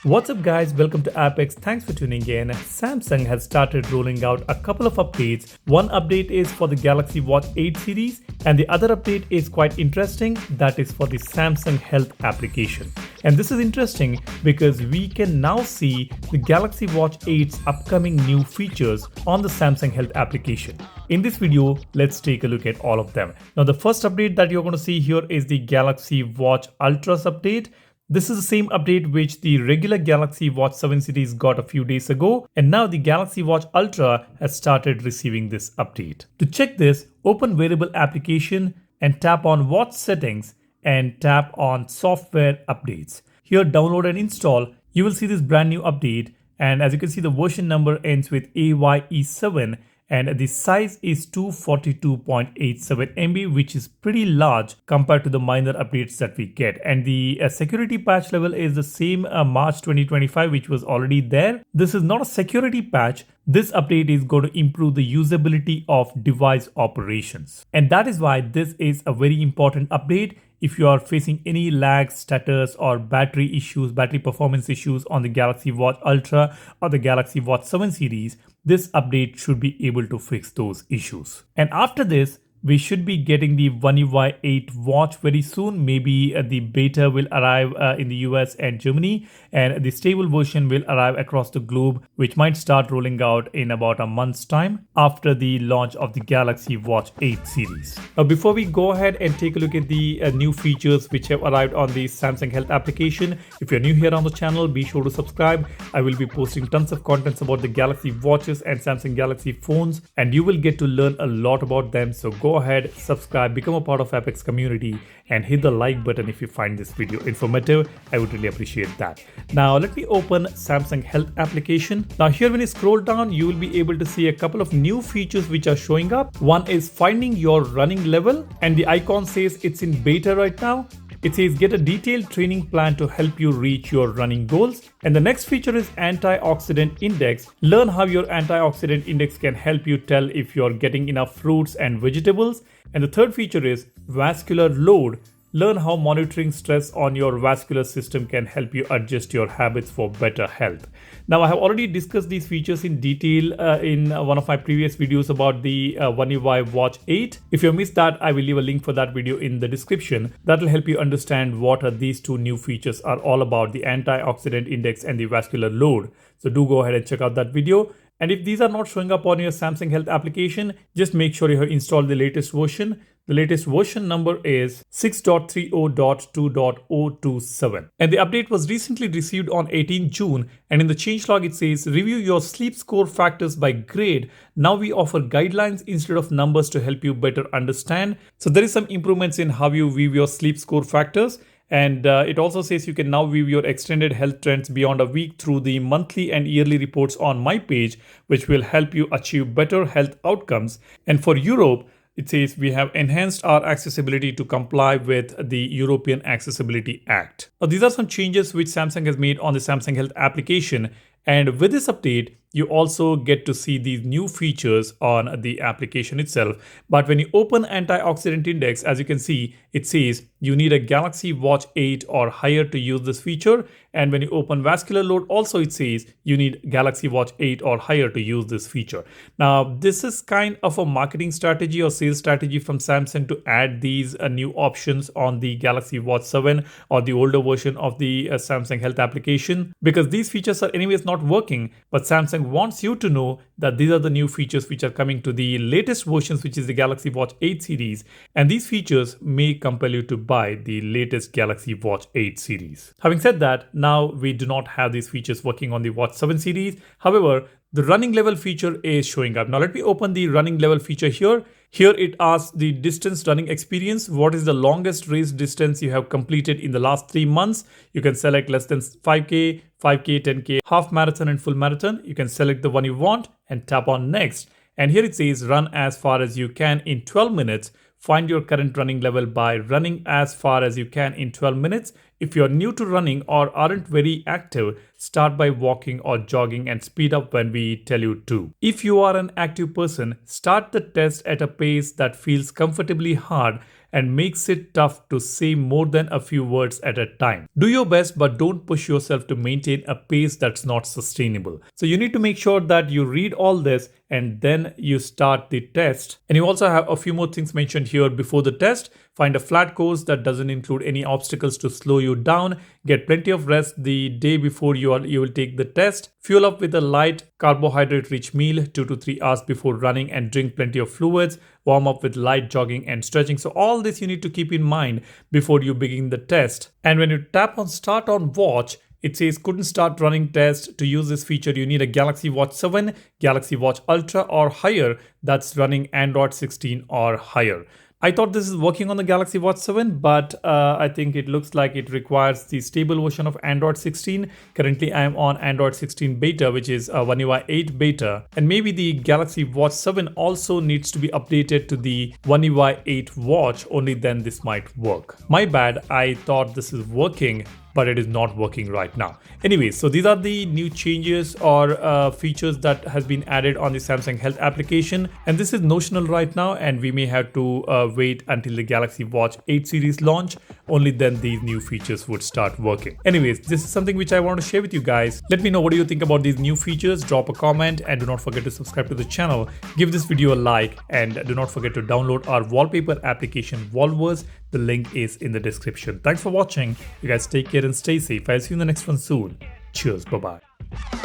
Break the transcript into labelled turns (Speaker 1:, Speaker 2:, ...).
Speaker 1: What's up guys, welcome to Apex. Thanks for tuning in. Samsung has started rolling out a couple of updates. One update is for the Galaxy Watch 8 series and the other update is quite interesting, that is for the Samsung Health application. And this is interesting because we can now see the Galaxy Watch 8's upcoming new features on the Samsung Health application. In this video, let's take a look at all of them. Now the first update that you're going to see here is the Galaxy Watch Ultra's update. This is the same update which the regular Galaxy Watch 7 series got a few days ago, and now the Galaxy Watch Ultra has started receiving this update. To check this, open Wearable application and tap on Watch Settings and tap on Software Updates. Here, download and install. You will see this brand new update, and as you can see, the version number ends with AYE7 and the size is 242.87 MB, which is pretty large compared to the minor updates that we get. And the security patch level is the same March 2025, which was already there. This is not a security patch. This update is going to improve the usability of device operations. And that is why this is a very important update. If you are facing any lag, status or battery issues, battery performance issues on the Galaxy Watch Ultra or the Galaxy Watch 7 series, this update should be able to fix those issues. And after this, we should be getting the One UI 8 watch very soon. Maybe the beta will arrive in the US and Germany, and the stable version will arrive across the globe, which might start rolling out in about a month's time after the launch of the Galaxy Watch 8 series. Now, before we go ahead and take a look at the new features which have arrived on the Samsung Health application, if you're new here on the channel, be sure to subscribe. I will be posting tons of contents about the Galaxy watches and Samsung Galaxy phones, and you will get to learn a lot about them. So go ahead, subscribe, become a part of Apex community and hit the like button if you find this video informative. I would really appreciate that. Now let me open Samsung Health application. Now here, when you scroll down, you will be able to see a couple of new features which are showing up. One is finding your running level, and the icon says it's in beta right now. It says get a detailed training plan to help you reach your running goals. And the next feature is antioxidant index. Learn how your antioxidant index can help you tell if you're getting enough fruits and vegetables. And the third feature is vascular load. Learn how monitoring stress on your vascular system can help you adjust your habits for better health. Now, I have already discussed these features in detail in one of my previous videos about the One UI Watch 8. If you missed that, I will leave a link for that video in the description. That will help you understand what these two new features are all about, the antioxidant index and the vascular load. So do go ahead and check out that video. And if these are not showing up on your Samsung Health application, just make sure you have installed the latest version. The latest version number is 6.30.2.027. And the update was recently received on 18 June. And in the changelog, it says, review your sleep score factors by grade. Now we offer guidelines instead of numbers to help you better understand. So there is some improvements in how you view your sleep score factors. And it also says you can now view your extended health trends beyond a week through the monthly and yearly reports on my page, which will help you achieve better health outcomes. And for Europe, it says we have enhanced our accessibility to comply with the European Accessibility Act. Now, these are some changes which Samsung has made on the Samsung Health application. And with this update, you also get to see these new features on the application itself. But when you open antioxidant index, as you can see, it says you need a Galaxy Watch 8 or higher to use this feature. And when you open vascular load, also it says you need Galaxy Watch 8 or higher to use this feature. Now, this is kind of a marketing strategy or sales strategy from Samsung to add these new options on the Galaxy Watch 7 or the older version of the Samsung Health application, because these features are anyways not working. But Samsung wants you to know that these are the new features which are coming to the latest versions, which is the Galaxy Watch 8 series. And these features may compel you to buy the latest Galaxy Watch 8 series. Having said that, now we do not have these features working on the Watch 7 series. However, the running level feature is showing up. Now let me open the running level feature here. Here it asks the distance running experience. What is the longest race distance you have completed in the last 3 months? You can select less than 5K, 5K, 10K, half marathon and full marathon. You can select the one you want and tap on next. And here it says run as far as you can in 12 minutes. Find your current running level by running as far as you can in 12 minutes. If you're new to running or aren't very active, start by walking or jogging and speed up when we tell you to. If you are an active person, start the test at a pace that feels comfortably hard and makes it tough to say more than a few words at a time. Do your best, but don't push yourself to maintain a pace that's not sustainable. So you need to make sure that you read all this and then you start the test. And you also have a few more things mentioned here before the test. Find a flat course that doesn't include any obstacles to slow you down. Get plenty of rest the day before you will take the test. Fuel up with a light carbohydrate-rich meal 2 to 3 hours before running and drink plenty of fluids. Warm up with light jogging and stretching. So all this you need to keep in mind before you begin the test. And when you tap on start on watch, it says couldn't start running test. To use this feature, you need a Galaxy Watch 7, Galaxy Watch Ultra or higher that's running Android 16 or higher. I thought this is working on the Galaxy Watch 7, but I think it looks like it requires the stable version of Android 16. Currently, I am on Android 16 beta, which is One UI 8 beta. And maybe the Galaxy Watch 7 also needs to be updated to the One UI 8 watch, only then this might work. My bad, I thought this is working, but it is not working right now. Anyway, so these are the new changes or features that has been added on the Samsung Health application. And this is notional right now, and we may have to wait until the Galaxy Watch 8 series launch. Only then these new features would start working. Anyways, this is something which I want to share with you guys. Let me know what do you think about these new features. Drop a comment and do not forget to subscribe to the channel. Give this video a like and do not forget to download our wallpaper application Wallverse. The link is in the description. Thanks for watching. You guys take care and stay safe. I'll see you in the next one soon. Cheers. Bye-bye.